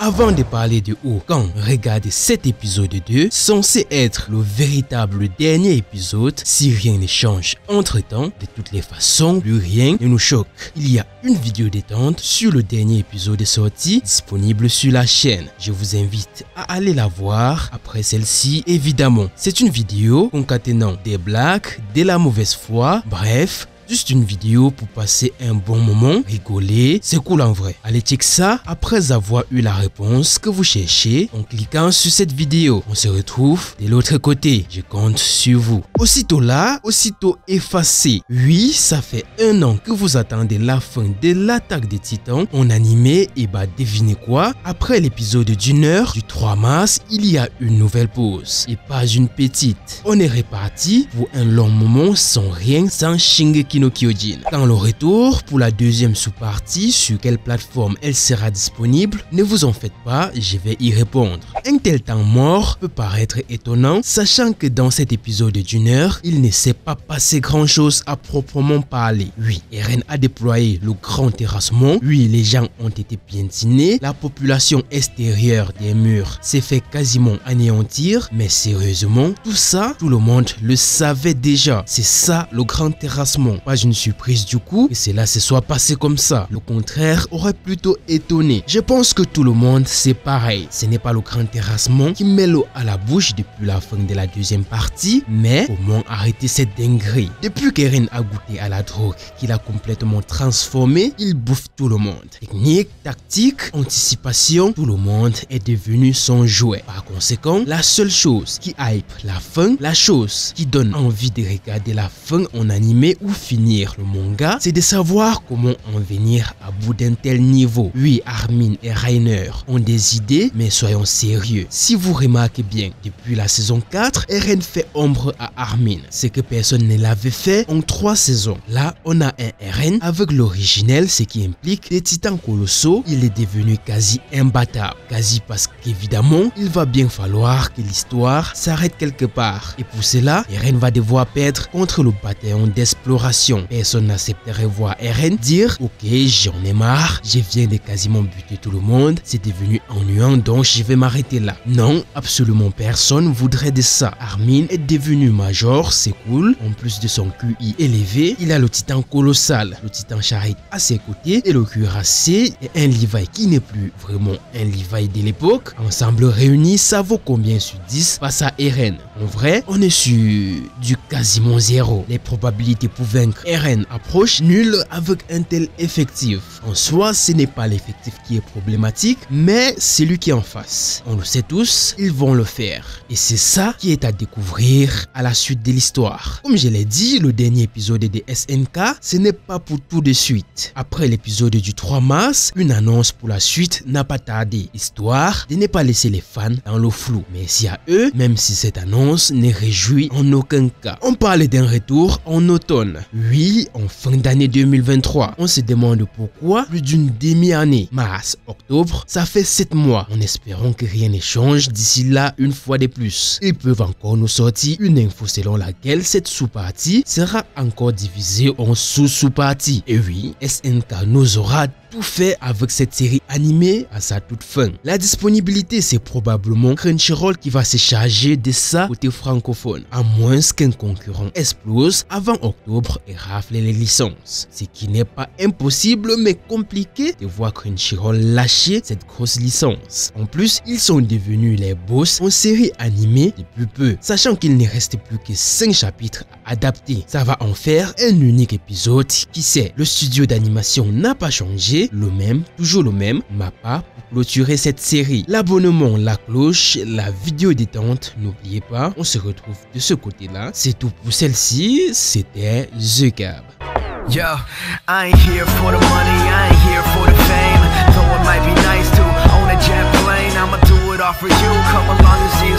Avant de parler de Oukan, regardez cet épisode 2, censé être le véritable dernier épisode si rien ne change entre-temps. De toutes les façons, plus rien ne nous choque. Il y a une vidéo détente sur le dernier épisode sorti, disponible sur la chaîne. Je vous invite à aller la voir après celle-ci, évidemment. C'est une vidéo concaténant des blagues, de la mauvaise foi, bref, juste une vidéo pour passer un bon moment, rigoler, c'est cool en vrai. Allez check ça après avoir eu la réponse que vous cherchez en cliquant sur cette vidéo. On se retrouve de l'autre côté, je compte sur vous. Aussitôt là, aussitôt effacé. Oui, ça fait 1 an que vous attendez la fin de l'attaque des titans en animé et bah devinez quoi? Après l'épisode d'1 heure du 3 mars, il y a une nouvelle pause et pas une petite. On est reparti pour un long moment sans rien, sans Shingeki no Kyojin. Dans le retour pour la deuxième sous-partie, sur quelle plateforme elle sera disponible, ne vous en faites pas, je vais y répondre. Un tel temps mort peut paraître étonnant, sachant que dans cet épisode d'1 heure, il ne s'est pas passé grand chose à proprement parler. Oui, Eren a déployé le grand terrassement, oui, les gens ont été piétinés, la population extérieure des murs s'est fait quasiment anéantir, mais sérieusement, tout ça, tout le monde le savait déjà. C'est ça le grand terrassement. Pas une surprise du coup que cela se soit passé comme ça. Le contraire aurait plutôt étonné. Je pense que tout le monde c'est pareil. Ce n'est pas le grand terrassement qui met l'eau à la bouche depuis la fin de la deuxième partie, mais comment arrêter cette dinguerie? Depuis qu'Eren a goûté à la drogue qu'il a complètement transformé, il bouffe tout le monde. Technique, tactique, anticipation, tout le monde est devenu son jouet. Par conséquent, la seule chose qui hype la fin, la chose qui donne envie de regarder la fin en animé ou finir le manga, c'est de savoir comment en venir à bout d'un tel niveau. Oui, Armin et Reiner ont des idées, mais soyons sérieux. Si vous remarquez bien, depuis la saison 4, Eren fait ombre à Armin, ce que personne ne l'avait fait en 3 saisons. Là, on a un Eren avec l'originel, ce qui implique des titans colossaux. Il est devenu quasi imbattable. Quasi parce qu'évidemment, il va bien falloir que l'histoire s'arrête quelque part. Et pour cela, Eren va devoir perdre contre le bataillon d'exploration. Personne n'accepterait voir Eren dire « Ok, j'en ai marre, je viens de quasiment buter tout le monde, c'est devenu ennuyant donc je vais m'arrêter là. » Non, absolument personne voudrait de ça. Armin est devenu major, c'est cool. En plus de son QI élevé, il a le titan colossal, le titan Charit à ses côtés et le cuirassé et un Levi qui n'est plus vraiment un Levi de l'époque. Ensemble réunis, ça vaut combien sur 10 face à Eren? En vrai, on est sur du quasiment 0. Les probabilités pour vaincre Eren approche nulle avec un tel effectif. En soi, ce n'est pas l'effectif qui est problématique, mais celui qui est en face. On le sait tous, ils vont le faire. Et c'est ça qui est à découvrir à la suite de l'histoire. Comme je l'ai dit, le dernier épisode de SNK, ce n'est pas pour tout de suite. Après l'épisode du 3 mars, une annonce pour la suite n'a pas tardé, histoire de ne pas laisser les fans dans le flou. Merci à eux, même si cette annonce ne réjouit en aucun cas. On parle d'un retour en automne. Oui, en fin d'année 2023. On se demande pourquoi plus d'une demi-année. Mars, octobre, ça fait 7 mois. En espérant que rien ne change d'ici là une fois de plus. Ils peuvent encore nous sortir une info selon laquelle cette sous-partie sera encore divisée en sous-sous-parties. Et oui, SNK nous aura tout fait avec cette série animée à sa toute fin. La disponibilité, c'est probablement Crunchyroll qui va se charger de ça côté francophone, à moins qu'un concurrent explose avant octobre et rafle les licences. Ce qui n'est pas impossible mais compliqué de voir Crunchyroll lâcher cette grosse licence. En plus, ils sont devenus les boss en série animée depuis peu, sachant qu'il ne reste plus que 5 chapitres à adapter. Ça va en faire un unique épisode. Qui sait, le studio d'animation n'a pas changé, le même, toujours le même, MAPPA pour clôturer cette série. L'abonnement, la cloche, la vidéo détente, n'oubliez pas, on se retrouve de ce côté-là. C'est tout pour celle-ci, c'était The Gab. Yo, I ain't here for the money, I ain't here for the fame. Though it might be nice to own a jet plane, I'ma do it all for you. Come along and see